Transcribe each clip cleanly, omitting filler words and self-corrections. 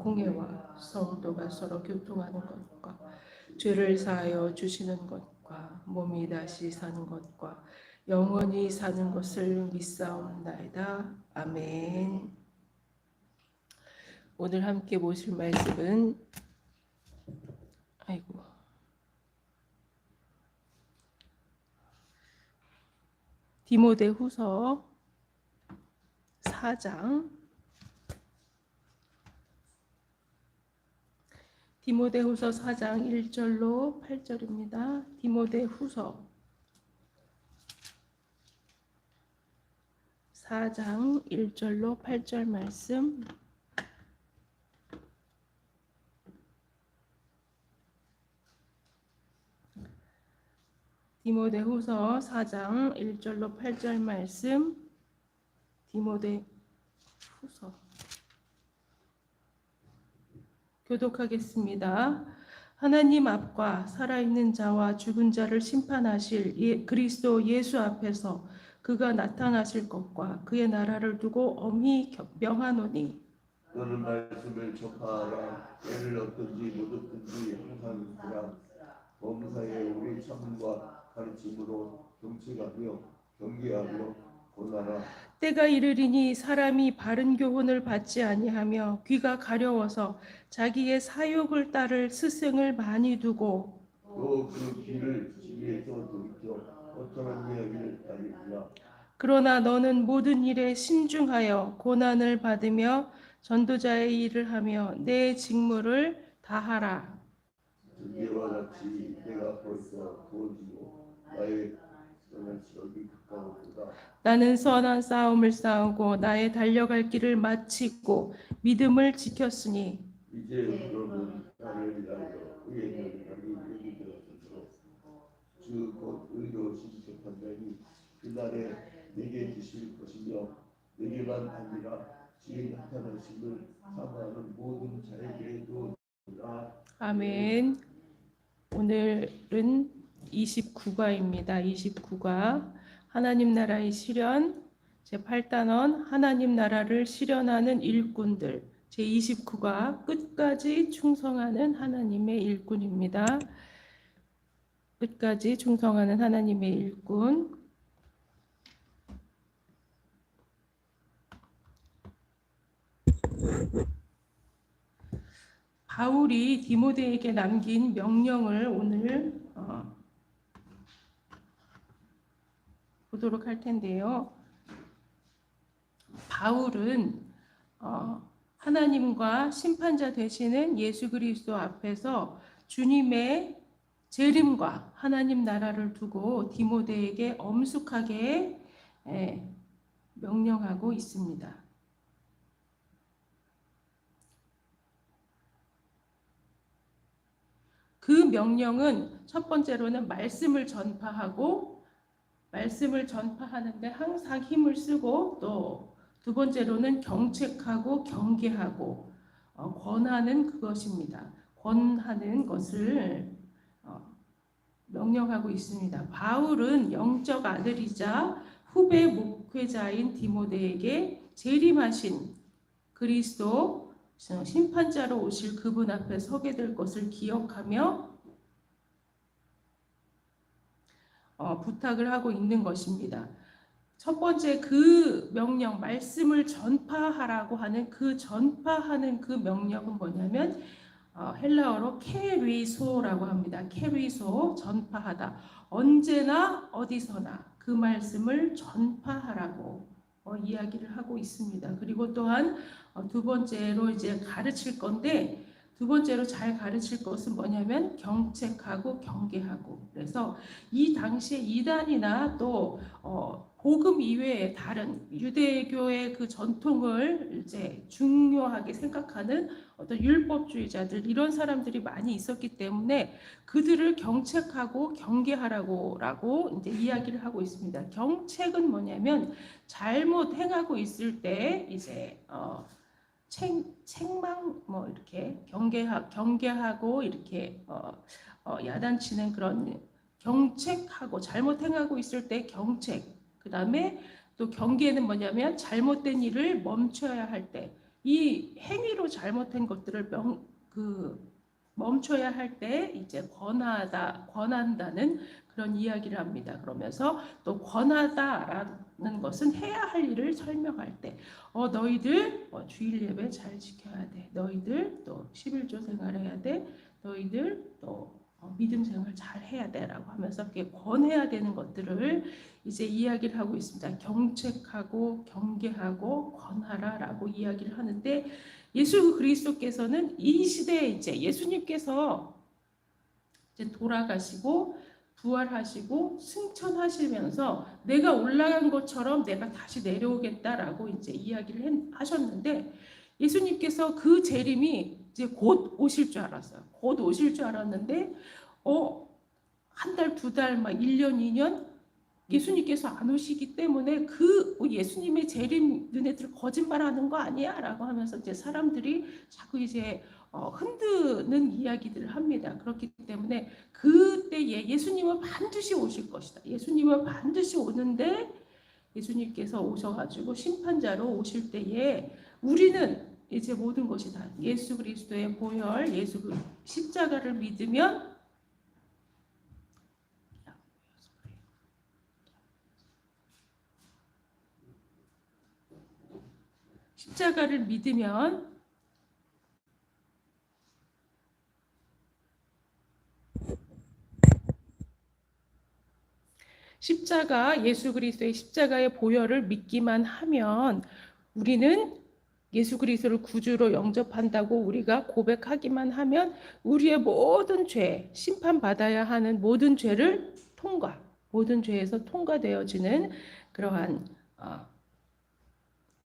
공회와 성도가 서로 교통하는 것과 죄를 사하여 주시는 것과 몸이 다시 사는 것과 영원히 사는 것을 믿사옵나이다. 아멘. 오늘 함께 보실 말씀은 디모데후서 4장 디모데후서 4장 1절로 8절입니다. 디모데후서 4장 1절로 8절 말씀. 디모데후서 4장 1절로 8절 말씀. 디모데후서 교독하겠습니다. 하나님 앞과 살아있는 자와 죽은 자를 심판하실 그리스도 예수 앞에서 그가 나타나실 것과 그의 나라를 두고 엄히 명하노니 너는 말씀을 접하라. 예를 얻든지 못 얻든지 항상 그냥 범사에 우리 참과 가르침으로 경책하며 경계하며 권하라. 때가 이르리니 사람이 바른 교훈을 받지 아니하며 귀가 가려워서 자기의 사욕을 따를 스승을 많이 두고 또 그 귀를 지혜에서 돌이켜 어떠한 이야기를 따르리라. 그러나 너는 모든 일에 신중하여 고난을 받으며 전도자의 일을 하며 내 직무를 다하라. 이와 같이 내가 벌써 부어지고 나의 선한 시력이 가까웠도다. 나는 선한 싸움을 싸우고 나의 달려갈 길을 마치고 믿음을 지켰으니 이제 그러면 나를 위하여 의의 명령이 여기 되었으므로 주 곧 의로우신 재판장이 그날에 내게 주실 것이며 내게만 아니라 주의 나타나심을 사모하는 모든 자에게도 아멘. 오늘은 29과입니다. 29과 하나님 나라의 실현 제8단원 하나님 나라를 실현하는 일꾼들 제29과 끝까지 충성하는 하나님의 일꾼입니다. 끝까지 충성하는 하나님의 일꾼. 바울이 디모데에게 남긴 명령을 오늘 보도록 할 텐데요. 바울은 하나님과 심판자 되시는 예수 그리스도 앞에서 주님의 재림과 하나님 나라를 두고 디모데에게 엄숙하게 명령하고 있습니다. 그 명령은 첫 번째로는 말씀을 전파하고 말씀을 전파하는데 항상 힘을 쓰고 또 두 번째로는 경책하고 경계하고 권하는 그것입니다. 권하는 것을 명령하고 있습니다. 바울은 영적 아들이자 후배 목회자인 디모데에게 재림하신 그리스도 심판자로 오실 그분 앞에 서게 될 것을 기억하며 부탁을 하고 있는 것입니다. 첫 번째 그 명령, 말씀을 전파하라고 하는 그 전파하는 그 명령은 뭐냐면 헬라어로 케리소라고 합니다. 케리소, 전파하다. 언제나 어디서나 그 말씀을 전파하라고 이야기를 하고 있습니다. 그리고 또한 두 번째로 이제 가르칠 건데 두 번째로 잘 가르칠 것은 뭐냐면 경책하고 경계하고. 그래서 이 당시에 이단이나 또 복음 이외의 다른 유대교의 그 전통을 이제 중요하게 생각하는 어떤 율법주의자들 이런 사람들이 많이 있었기 때문에 그들을 경책하고 경계하라고 이제 이야기를 하고 있습니다. 경책은 뭐냐면 잘못 행하고 있을 때 이제 책망 뭐 이렇게 경계하고 이렇게 야단치는 그런 경책하고 잘못 행하고 있을 때 경책. 그 다음에 또 경계는 뭐냐면 잘못된 일을 멈춰야 할 때 이 행위로 잘못된 것들을 멈춰야 할 때 이제 권한다는 그런 이야기를 합니다. 그러면서 또 권하다라는 것은 해야 할 일을 설명할 때, 너희들 주일 예배 잘 지켜야 돼. 너희들 또 11조 생활해야 돼. 너희들 또 믿음 생활 잘 해야 돼라고 하면서 이렇게 권해야 되는 것들을 이제 이야기를 하고 있습니다. 경책하고 경계하고 권하라라고 이야기를 하는데, 예수 그리스도께서는 이 시대에 이제 예수님께서 이제 돌아가시고 부활하시고 승천하시면서 내가 올라간 것처럼 내가 다시 내려오겠다라고 이제 이야기를 하셨는데, 예수님께서 그 재림이 이제 곧 오실 줄 알았어요. 곧 오실 줄 알았는데 한 달, 두 달, 막 1년, 2년 예수님께서 안 오시기 때문에 그 예수님의 재림 너네들 거짓말하는 거 아니야? 라고 하면서 이제 사람들이 자꾸 이제 흔드는 이야기들을 합니다. 그렇기 때문에 그때에 예수님은 반드시 오실 것이다. 예수님은 반드시 오는데, 예수님께서 오셔가지고 심판자로 오실 때에 우리는 이제 모든 것이 다 예수 그리스도의 보혈, 십자가를 믿으면 십자가를 믿으면 예수 그리스도의 십자가의 보혈을 믿기만 하면 우리는 예수 그리스도를 구주로 영접한다고 우리가 고백하기만 하면 우리의 모든 죄, 심판받아야 하는 모든 죄를 모든 죄에서 통과되어지는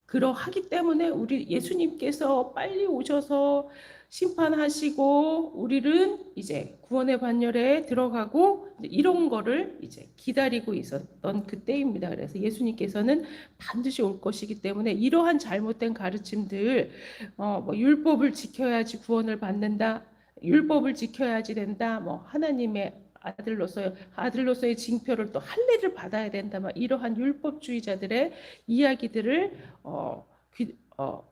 그러하기 때문에 우리 예수님께서 빨리 오셔서 심판하시고 우리는 이제 구원의 반열에 들어가고 이런 거를 이제 기다리고 있었던 그때입니다. 그래서 예수님께서는 반드시 올 것이기 때문에 이러한 잘못된 가르침들, 율법을 지켜야지 구원을 받는다, 율법을 지켜야지 된다, 하나님의 아들로서의 징표를 또 할례를 받아야 된다, 이러한 율법주의자들의 이야기들을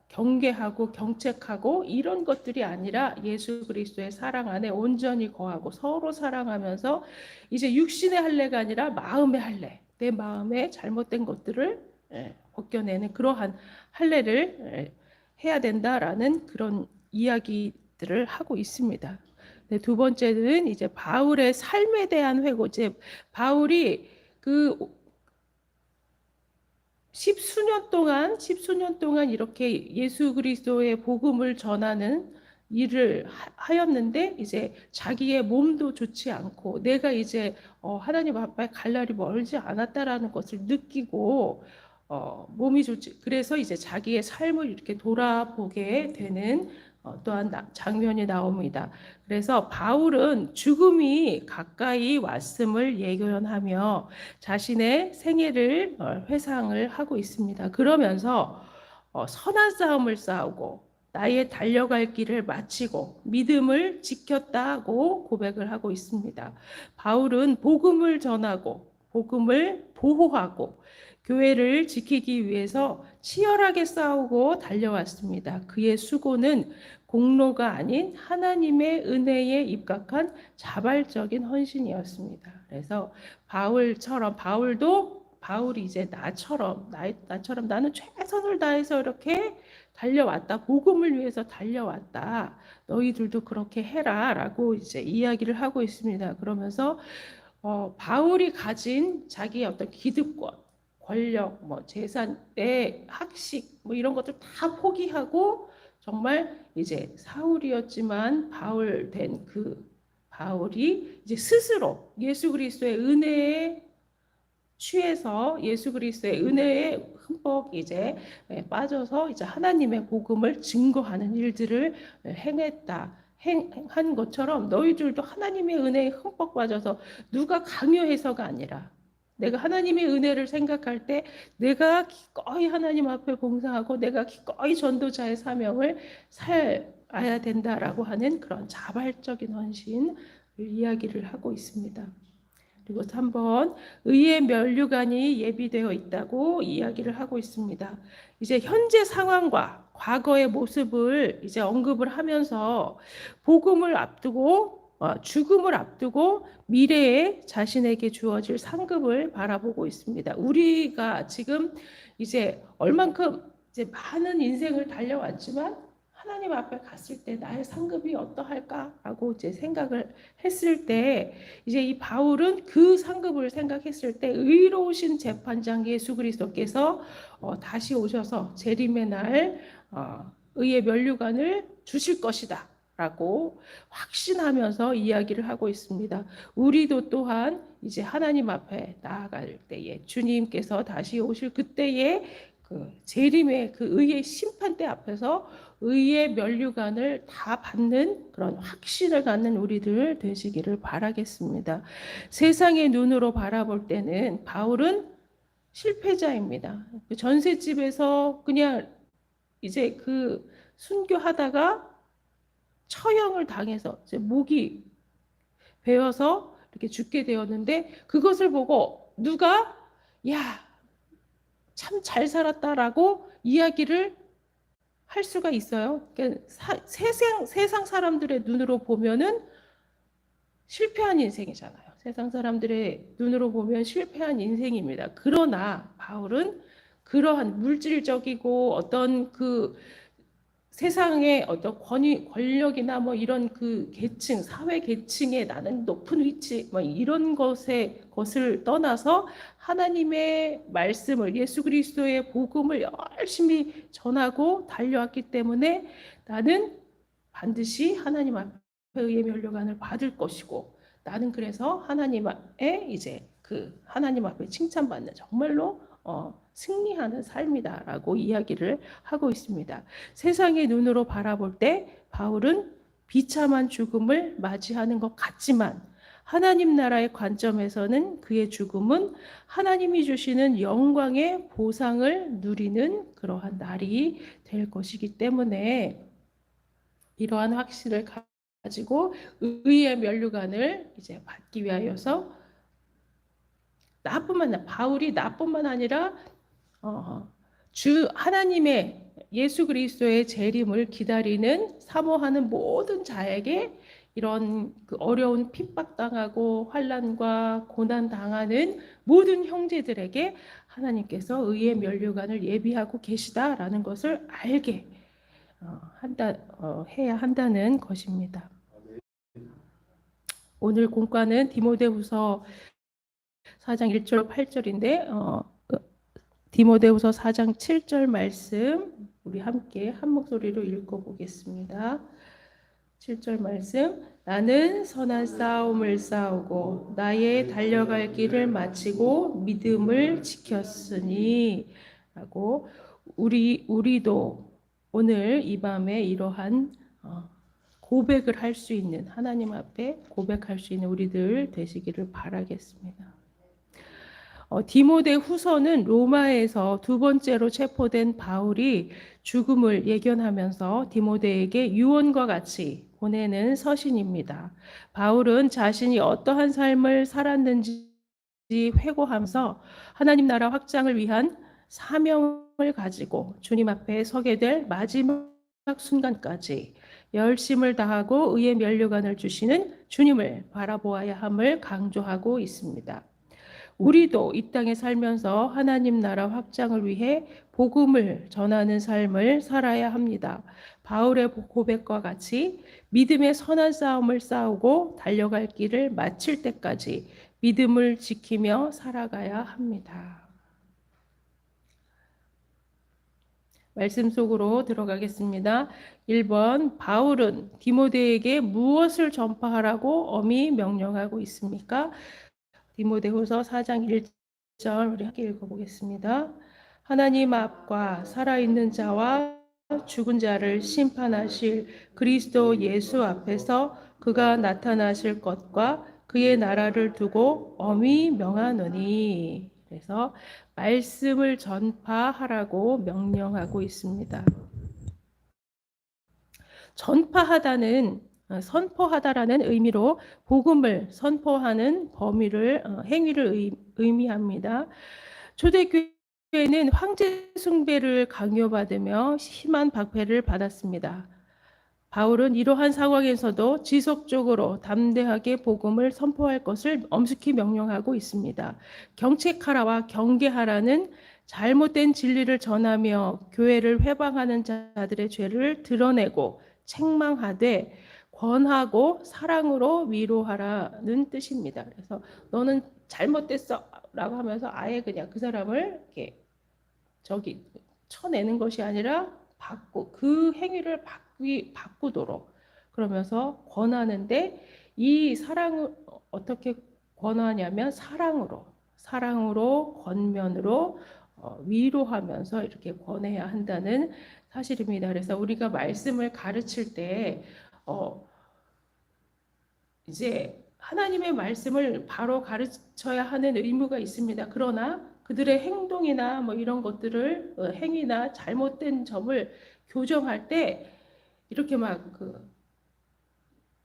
경계하고 경책하고 이런 것들이 아니라 예수 그리스도의 사랑 안에 온전히 거하고 서로 사랑하면서 이제 육신의 할례가 아니라 마음의 할례, 내 마음에 잘못된 것들을 벗겨내는 그러한 할례를 해야 된다라는 그런 이야기들을 하고 있습니다. 네, 두 번째는 이제 바울의 삶에 대한 회고. 이제 바울이 그 십수년 동안 이렇게 예수 그리스도의 복음을 전하는 일을 하였는데, 이제 자기의 몸도 좋지 않고 내가 이제 하나님 앞에 갈 날이 멀지 않았다라는 것을 느끼고 몸이 좋지, 그래서 이제 자기의 삶을 이렇게 돌아보게 되는 또한 장면이 나옵니다. 그래서 바울은 죽음이 가까이 왔음을 예견하며 자신의 생애를 회상을 하고 있습니다. 그러면서 선한 싸움을 싸우고 나의 달려갈 길을 마치고 믿음을 지켰다고 고백을 하고 있습니다. 바울은 복음을 전하고 복음을 보호하고 교회를 지키기 위해서 치열하게 싸우고 달려왔습니다. 그의 수고는 공로가 아닌 하나님의 은혜에 입각한 자발적인 헌신이었습니다. 그래서 바울이 이제 나처럼 나는 최선을 다해서 이렇게 달려왔다. 복음을 위해서 달려왔다. 너희들도 그렇게 해라라고 이제 이야기를 하고 있습니다. 그러면서 바울이 가진 자기의 어떤 기득권, 권력, 재산, 학식, 이런 것들 다 포기하고 정말 이제 사울이었지만 바울 된 그 바울이 이제 스스로 예수 그리스도의 은혜에 취해서 예수 그리스도의 은혜에 흠뻑 이제 빠져서 이제 하나님의 복음을 증거하는 일들을 한 것처럼 너희들도 하나님의 은혜에 흠뻑 빠져서 누가 강요해서가 아니라 내가 하나님의 은혜를 생각할 때 내가 기꺼이 하나님 앞에 봉사하고 내가 기꺼이 전도자의 사명을 살아야 된다라고 하는 그런 자발적인 헌신을 이야기를 하고 있습니다. 그리고 3번 의의 면류관이 예비되어 있다고 이야기를 하고 있습니다. 이제 현재 상황과 과거의 모습을 이제 언급을 하면서 복음을 앞두고 죽음을 앞두고 미래에 자신에게 주어질 상급을 바라보고 있습니다. 우리가 지금 이제 얼만큼 이제 많은 인생을 달려왔지만 하나님 앞에 갔을 때 나의 상급이 어떠할까라고 이제 생각을 했을 때 이제 이 바울은 그 상급을 생각했을 때 의로우신 재판장 예수 그리스도께서 다시 오셔서 재림의 날 의의 면류관을 주실 것이다. 라고 확신하면서 이야기를 하고 있습니다. 우리도 또한 이제 하나님 앞에 나아갈 때에 주님께서 다시 오실 그때에 그 재림의 그 의의 심판대 앞에서 의의 면류관을 다 받는 그런 확신을 갖는 우리들 되시기를 바라겠습니다. 세상의 눈으로 바라볼 때는 바울은 실패자입니다. 전셋집에서 그냥 이제 그 순교하다가 처형을 당해서 이제 목이 베어서 이렇게 죽게 되었는데 그것을 보고 누가 야, 참 잘 살았다라고 이야기를 할 수가 있어요. 그러니까 세상 사람들의 눈으로 보면은 실패한 인생이잖아요. 세상 사람들의 눈으로 보면 실패한 인생입니다. 그러나 바울은 그러한 물질적이고 어떤 그 세상의 어떤 권력이나 뭐 이런 그 계층, 사회 계층에 나는 높은 위치, 뭐 이런 것을 떠나서 하나님의 말씀을 예수 그리스도의 복음을 열심히 전하고 달려왔기 때문에 나는 반드시 하나님 앞에 의의 면류관을 받을 것이고 나는 그래서 하나님의 이제 그 하나님 앞에 칭찬받는 정말로 승리하는 삶이다라고 이야기를 하고 있습니다. 세상의 눈으로 바라볼 때 바울은 비참한 죽음을 맞이하는 것 같지만 하나님 나라의 관점에서는 그의 죽음은 하나님이 주시는 영광의 보상을 누리는 그러한 날이 될 것이기 때문에 이러한 확신을 가지고 의의 면류관을 이제 받기 위하여서 바울이 나뿐만 아니라 주 하나님의 예수 그리스도의 재림을 기다리는 사모하는 모든 자에게 이런 그 어려운 핍박당하고 환난과 고난 당하는 모든 형제들에게 하나님께서 의의 면류관을 예비하고 계시다라는 것을 알게 해야 한다는 것입니다. 오늘 공과는 디모데후서 4장 1절 8절인데 디모데후서 4장 7절 말씀 우리 함께 한 목소리로 읽어보겠습니다. 7절 말씀 나는 선한 싸움을 싸우고 나의 달려갈 길을 마치고 믿음을 지켰으니 라고 우리도 오늘 이 밤에 이러한 고백을 할 수 있는 하나님 앞에 고백할 수 있는 우리들 되시기를 바라겠습니다. 디모데 후서는 로마에서 두 번째로 체포된 바울이 죽음을 예견하면서 디모데에게 유언과 같이 보내는 서신입니다. 바울은 자신이 어떠한 삶을 살았는지 회고하면서 하나님 나라 확장을 위한 사명을 가지고 주님 앞에 서게 될 마지막 순간까지 열심을 다하고 의의 면류관을 주시는 주님을 바라보아야 함을 강조하고 있습니다. 우리도 이 땅에 살면서 하나님 나라 확장을 위해 복음을 전하는 삶을 살아야 합니다. 바울의 고백과 같이 믿음의 선한 싸움을 싸우고 달려갈 길을 마칠 때까지 믿음을 지키며 살아가야 합니다. 말씀 속으로 들어가겠습니다. 1번 바울은 디모데에게 무엇을 전파하라고 엄히 명령하고 있습니까? 디모데후서 4장 1절 우리 함께 읽어보겠습니다. 하나님 앞과 살아있는 자와 죽은 자를 심판하실 그리스도 예수 앞에서 그가 나타나실 것과 그의 나라를 두고 엄히 명하노니. 그래서 말씀을 전파하라고 명령하고 있습니다. 전파하다는 선포하다라는 의미로 복음을 선포하는 범위를 행위를 의미합니다. 초대교회는 황제 숭배를 강요받으며 심한 박해를 받았습니다. 바울은 이러한 상황에서도 지속적으로 담대하게 복음을 선포할 것을 엄숙히 명령하고 있습니다. 경책하라와 경계하라는 잘못된 진리를 전하며 교회를 회방하는 자들의 죄를 드러내고 책망하되 권하고 사랑으로 위로하라는 뜻입니다. 그래서 너는 잘못됐어 라고 하면서 아예 그냥 그 사람을 이렇게 쳐내는 것이 아니라 그 행위를 바꾸도록 그러면서 권하는데, 이 사랑을 어떻게 권하냐면 사랑으로 권면으로 위로하면서 이렇게 권해야 한다는 사실입니다. 그래서 우리가 말씀을 가르칠 때 이제 하나님의 말씀을 바로 가르쳐야 하는 의무가 있습니다. 그러나 그들의 행동이나 뭐 이런 것들을 행위나 잘못된 점을 교정할 때 이렇게 막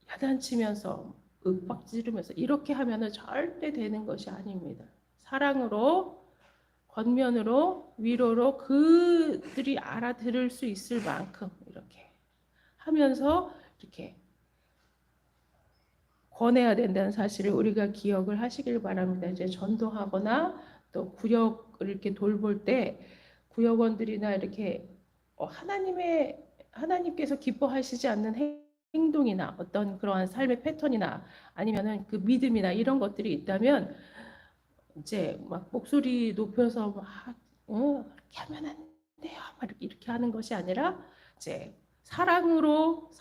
야단치면서 윽박지르면서 이렇게 하면은 절대 되는 것이 아닙니다. 사랑으로 권면으로 위로로 그들이 알아들을 수 있을 만큼 이렇게 하면서 이렇게 권해야 된다는 사실을 우리가 기억을 하시길 바랍니다. 이제 전도하거나 또 구역을 이렇게 돌볼 때 구역원들이나 이렇게 하나님께서 기뻐하시지 않는 행동이나 어떤 그러한 삶의 패턴이나 아니면은 그 믿음이나 이런 것들이 있다면 이제 막 목소리 높여서 막 이렇게 하면 안 돼요. 막 이렇게 하는 것이 아니라 이제 사랑으로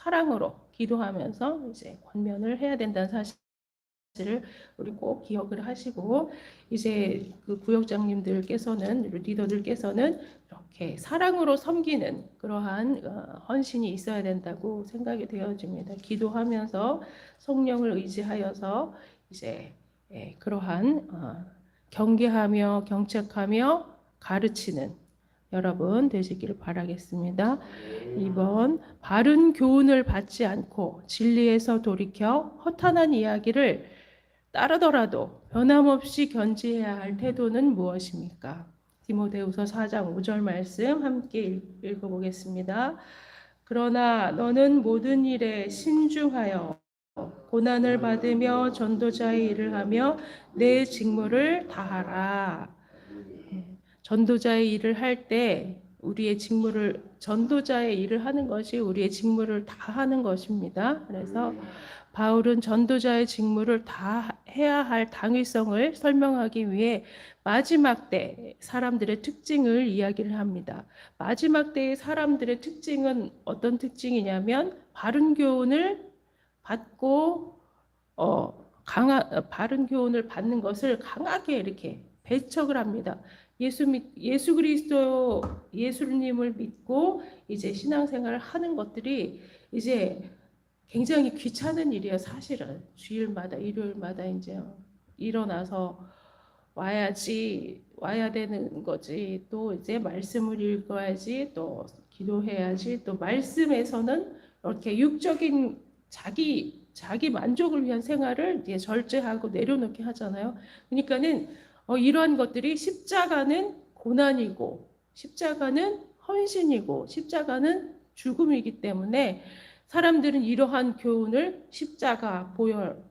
기도하면서 이제 권면을 해야 된다는 사실을 우리 꼭 기억을 하시고, 이제 그 구역장님들께서는 리더들께서는 이렇게 사랑으로 섬기는 그러한 헌신이 있어야 된다고 생각이 되어집니다. 기도하면서 성령을 의지하여서 이제 그러한 경계하며 경책하며 가르치는 여러분 되시기를 바라겠습니다. 2번, 바른 교훈을 받지 않고 진리에서 돌이켜 허탄한 이야기를 따르더라도 변함없이 견지해야 할 태도는 무엇입니까? 디모데후서 4장 5절 말씀 함께 읽어보겠습니다. 그러나 너는 모든 일에 신중하여 고난을 받으며 전도자의 일을 하며 내 직무를 다하라. 전도자의 일을 할 때 우리의 직무를, 전도자의 일을 하는 것이 우리의 직무를 다하는 것입니다. 그래서 바울은 전도자의 직무를 다 해야 할 당위성을 설명하기 위해 마지막 때 사람들의 특징을 이야기를 합니다. 마지막 때의 사람들의 특징은 어떤 특징이냐면 바른 교훈을 받고 바른 교훈을 받는 것을 강하게 이렇게 배척을 합니다. 예수 그리스도 예수님을 믿고 이제 신앙생활을 하는 것들이 이제 굉장히 귀찮은 일이에요. 사실은 주일마다 일요일마다 이제 일어나서 와야 되는 거지. 또 이제 말씀을 읽어야지, 또 기도해야지, 또 말씀에서는 이렇게 육적인 자기 만족을 위한 생활을 이제 절제하고 내려놓게 하잖아요. 그러니까는 이러한 것들이 십자가는 고난이고 십자가는 헌신이고 십자가는 죽음이기 때문에 사람들은 이러한 교훈을 십자가 보혈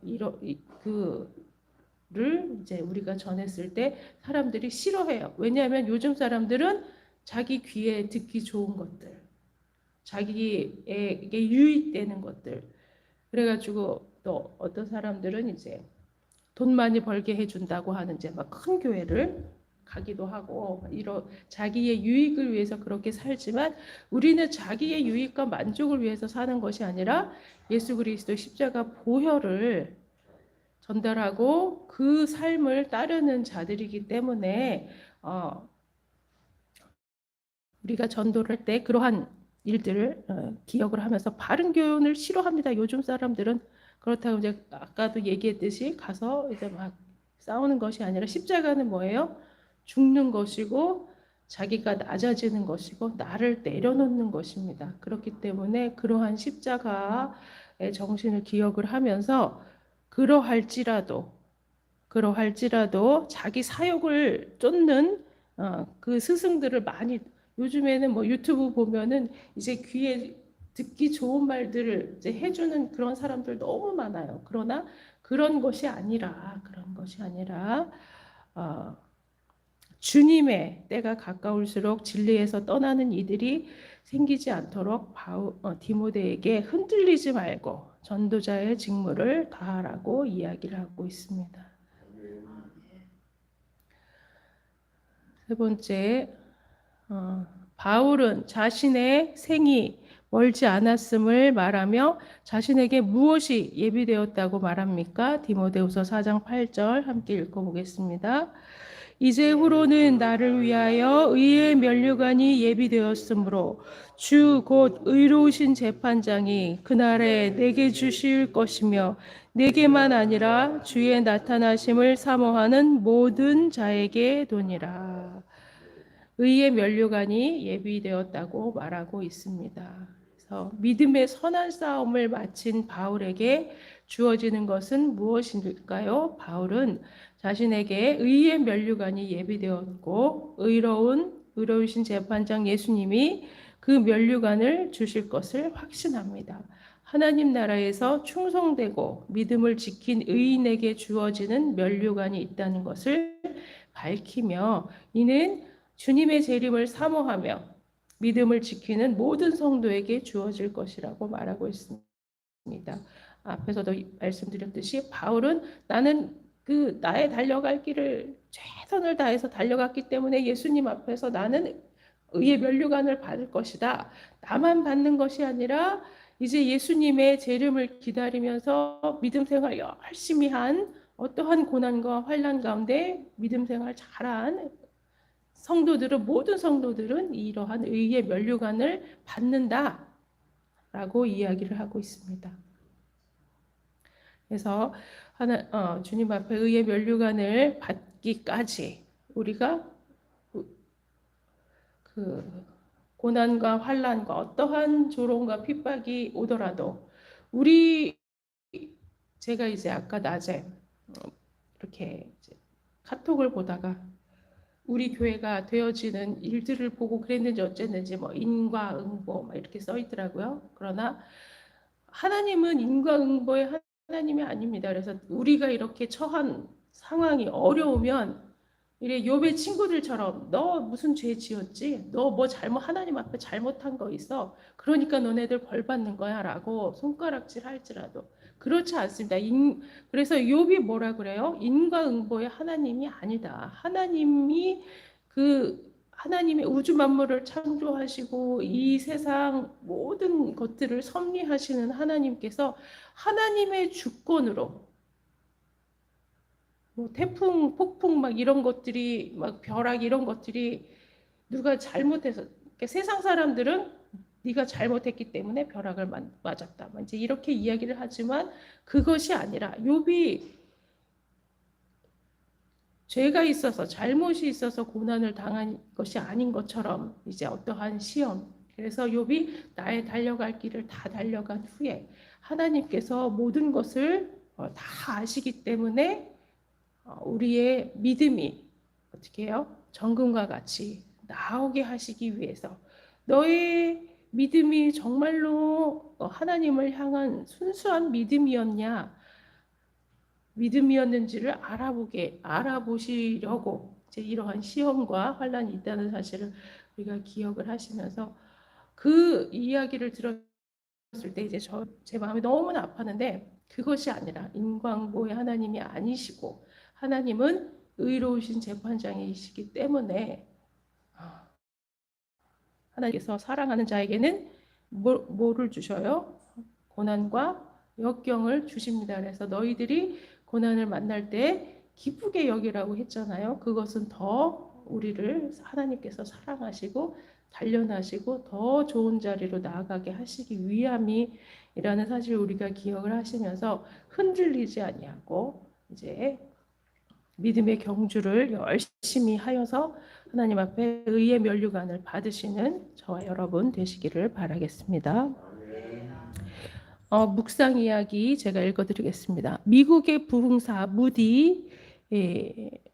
그를 이제 우리가 전했을 때 사람들이 싫어해요. 왜냐하면 요즘 사람들은 자기 귀에 듣기 좋은 것들, 자기에게 유익되는 것들, 그래가지고 또 어떤 사람들은 이제 돈 많이 벌게 해준다고 하는 이제 막 큰 교회를 가기도 하고 자기의 유익을 위해서 그렇게 살지만, 우리는 자기의 유익과 만족을 위해서 사는 것이 아니라 예수 그리스도 십자가 보혈을 전달하고 그 삶을 따르는 자들이기 때문에 우리가 전도를 할 때 그러한 일들을 기억을 하면서 바른 교훈을 싫어합니다. 요즘 사람들은. 그렇다고 이제 아까도 얘기했듯이 가서 이제 막 싸우는 것이 아니라 십자가는 뭐예요? 죽는 것이고 자기가 낮아지는 것이고 나를 내려놓는 것입니다. 그렇기 때문에 그러한 십자가를 정신을 기억을 하면서 그러할지라도 자기 사욕을 쫓는 그 스승들을 많이, 요즘에는 뭐 유튜브 보면은 이제 귀에 듣기 좋은 말들을 이제 해주는 그런 사람들 너무 많아요. 그러나 그런 것이 아니라 어, 주님의 때가 가까울수록 진리에서 떠나는 이들이 생기지 않도록 디모데에게 흔들리지 말고 전도자의 직무를 다하라고 이야기를 하고 있습니다. 세 번째, 바울은 자신의 생이 멀지 않았음을 말하며 자신에게 무엇이 예비되었다고 말합니까? 디모데후서 4장 8절 함께 읽어보겠습니다. 이제후로는 나를 위하여 의의 면류관이 예비되었으므로 주 곧 의로우신 재판장이 그날에 내게 주실 것이며 내게만 아니라 주의 나타나심을 사모하는 모든 자에게 도니라. 의의 면류관이 예비되었다고 말하고 있습니다. 그래서 믿음의 선한 싸움을 마친 바울에게 주어지는 것은 무엇일까요? 바울은 자신에게 의의 면류관이 예비되었고 의로우신 재판장 예수님이 그 면류관을 주실 것을 확신합니다. 하나님 나라에서 충성되고 믿음을 지킨 의인에게 주어지는 면류관이 있다는 것을 밝히며 이는 주님의 재림을 사모하며 믿음을 지키는 모든 성도에게 주어질 것이라고 말하고 있습니다. 앞에서도 말씀드렸듯이 바울은 나는 나의 달려갈 길을 최선을 다해서 달려갔기 때문에 예수님 앞에서 나는 의의 면류관을 받을 것이다. 나만 받는 것이 아니라 이제 예수님의 재림을 기다리면서 믿음 생활 열심히 한 어떠한 고난과 환난 가운데 믿음 생활 잘한 모든 성도들은 이러한 의의 면류관을 받는다라고 이야기를 하고 있습니다. 그래서 주님 앞에 의의 면류관을 받기까지 우리가 그 고난과 환난과 어떠한 조롱과 핍박이 오더라도 제가 이제 아까 낮에 이렇게 카톡을 보다가 우리 교회가 되어지는 일들을 보고 그랬는지 어쨌는지 뭐 인과응보 막 이렇게 써 있더라고요. 그러나 하나님은 인과응보의 하나님이 아닙니다. 그래서 우리가 이렇게 처한 상황이 어려우면 이래 욥의 친구들처럼 너 무슨 죄 지었지? 너 뭐 하나님 앞에 잘못한 거 있어? 그러니까 너네들 벌 받는 거야라고 손가락질 할지라도 그렇지 않습니다. 그래서 욥이 뭐라 그래요? 인과응보의 하나님이 아니다. 하나님의 우주 만물을 창조하시고 이 세상 모든 것들을 섭리하시는 하나님께서 하나님의 주권으로 뭐 태풍, 폭풍 막 이런 것들이 막 벼락 이런 것들이 누가 잘못해서 세상 사람들은 네가 잘못했기 때문에 벼락을 맞았다. 이제 이렇게 이야기를 하지만 그것이 아니라 욥이 죄가 있어서 잘못이 있어서 고난을 당한 것이 아닌 것처럼 이제 어떠한 시험. 그래서 욥이 나의 달려갈 길을 다 달려간 후에 하나님께서 모든 것을 다 아시기 때문에 우리의 믿음이 어떻게 해요? 정금과 같이 나오게 하시기 위해서 너의 믿음이 정말로 하나님을 향한 순수한 믿음이었는지를 알아보시려고 이제 이러한 시험과 환란이 있다는 사실을 우리가 기억을 하시면서 그 이야기를 들었을 때 이제 제 마음이 너무나 아팠는데 그것이 아니라 인광보의 하나님이 아니시고 하나님은 의로우신 재판장이시기 때문에 하나님께서 사랑하는 자에게는 뭐를 주셔요? 고난과 역경을 주십니다. 그래서 너희들이 고난을 만날 때 기쁘게 여기라고 했잖아요. 그것은 더 우리를 하나님께서 사랑하시고 단련하시고 더 좋은 자리로 나아가게 하시기 위함이라는 사실을 우리가 기억을 하시면서 흔들리지 아니하고 이제 믿음의 경주를 열심히 하여서 하나님 앞에 의의 면류관을 받으시는 저와 여러분 되시기를 바라겠습니다. 묵상 이야기 제가 읽어드리겠습니다. 미국의 부흥사 무디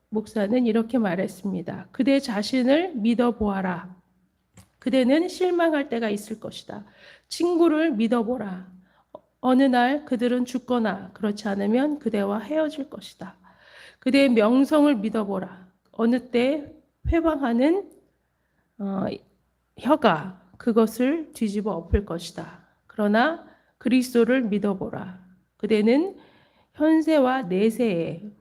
목사는 이렇게 말했습니다. 그대 자신을 믿어보아라. 그대는 실망할 때가 있을 것이다. 친구를 믿어보라. 어느 날 그들은 죽거나 그렇지 않으면 그대와 헤어질 것이다. 그대의 명성을 믿어보라. 어느 때 회방하는 혀가 그것을 뒤집어 엎을 것이다. 그러나 그리스도를 믿어보라. 그대는 현세와 내세에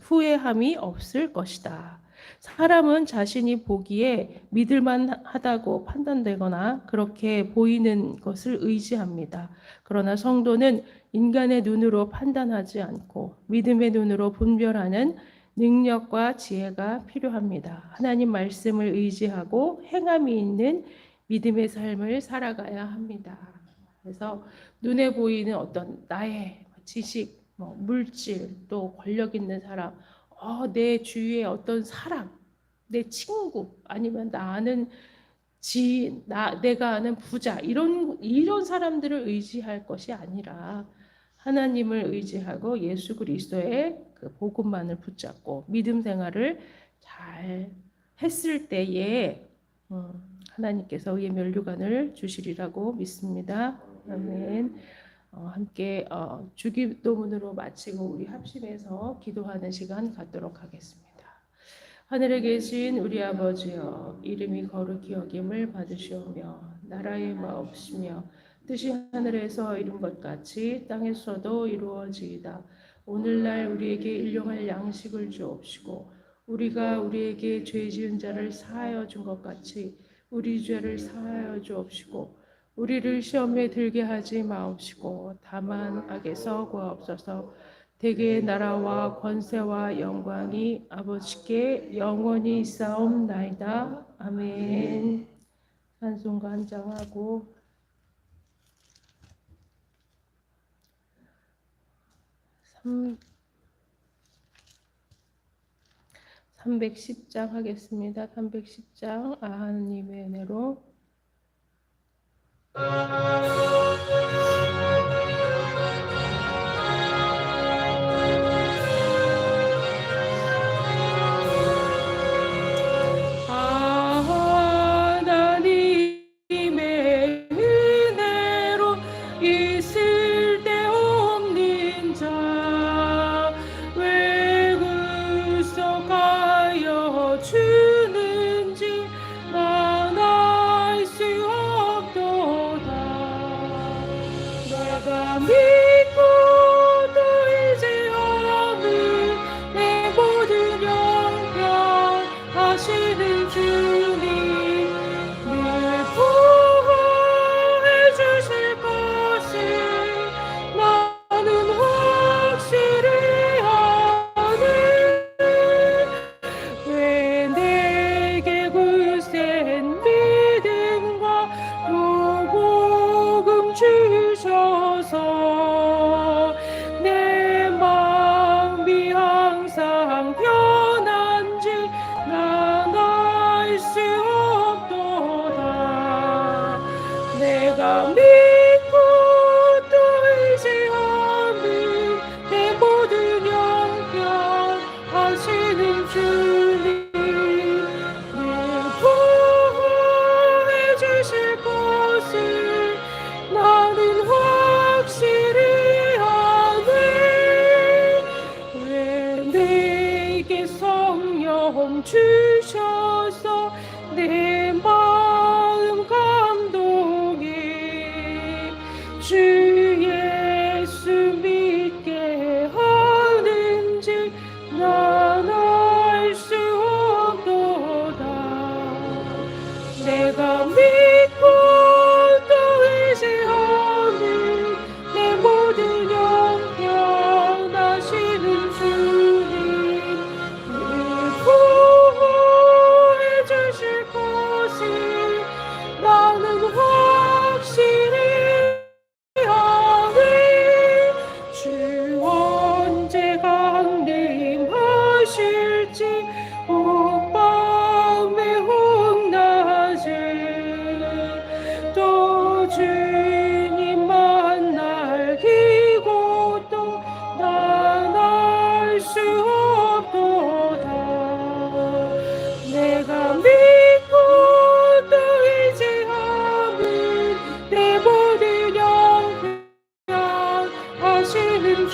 후회함이 없을 것이다. 사람은 자신이 보기에 믿을만하다고 판단되거나 그렇게 보이는 것을 의지합니다. 그러나 성도는 인간의 눈으로 판단하지 않고 믿음의 눈으로 분별하는 능력과 지혜가 필요합니다. 하나님 말씀을 의지하고 행함이 있는 믿음의 삶을 살아가야 합니다. 그래서 눈에 보이는 어떤 나의 지식, 물질, 또 권력 있는 사람, 내 주위에 어떤 사람, 내 친구, 아니면 나 아는 지인, 내가 아는 부자, 이런 사람들을 의지할 것이 아니라 하나님을 의지하고 예수 그리스도의 그 복음만을 붙잡고 믿음 생활을 잘 했을 때에 하나님께서 의의 면류관을 주시리라고 믿습니다. 아멘. 함께 주기도문으로 마치고 우리 합심해서 기도하는 시간 갖도록 하겠습니다. 하늘에 계신 우리 아버지여, 이름이 거룩히 여김을 받으시오며 나라의 마옵시며 뜻이 하늘에서 이룬 것 같이 땅에서도 이루어지이다. 오늘날 우리에게 일용할 양식을 주옵시고 우리가 우리에게 죄 지은 자를 사하여 준 것 같이 우리 죄를 사하여 주옵시고 우리를 시험에 들게 하지 마옵시고 다만 악에서 구하옵소서. 대개의 나라와 권세와 영광이 아버지께 영원히 있사옵나이다. 아멘. 찬송가 한 장하고 310장 하겠습니다. 310장 하나님의 은혜로 하나님의 은혜로 있을 데 없는 자 왜 구속하여 주는지 난 알 수 없도다. 내가 믿고 또 의지함은 내 모든 영광 하시는 주님 늘 보호해 주실 것을 나는 확실히 아네. 왜 내게 굳센 믿음과 또 복음 주셔서 내 마음이 항상 편한지 난 알 수 없도다. 내가 믿고 또 의지함은 내 모든 영광 하시는 주님 늘 보호해 주실 것을 나는 확실히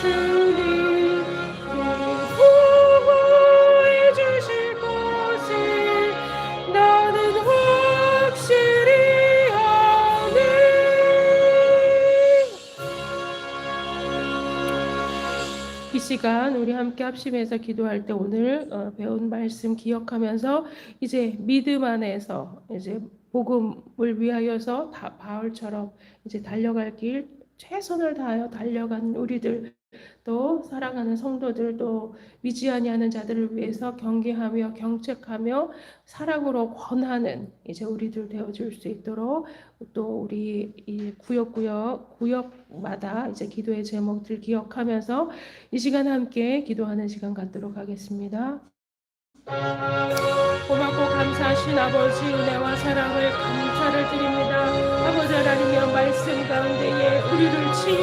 주님 보호해 주실 것을 나는 확실히 아네. 이 시간 우리 함께 합심해서 기도할 때 오늘 배운 말씀 기억하면서 이제 믿음 안에서 이제 복음을 위하여서 바울처럼 이제 달려갈 길 최선을 다하여 달려간 우리들, 또 사랑하는 성도들, 또 믿지 아니하는 자들을 위해서 경계하며 경책하며 사랑으로 권하는 이제 우리들 되어줄 수 있도록, 또 우리 이 구역마다 이제 기도의 제목들 기억하면서 이 시간 함께 기도하는 시간 갖도록 하겠습니다. 고맙고 감사하신 아버지, 은혜와 사랑을 감사를 드립니다. 아버지 하나님의 말씀 가운데에 우리를 치유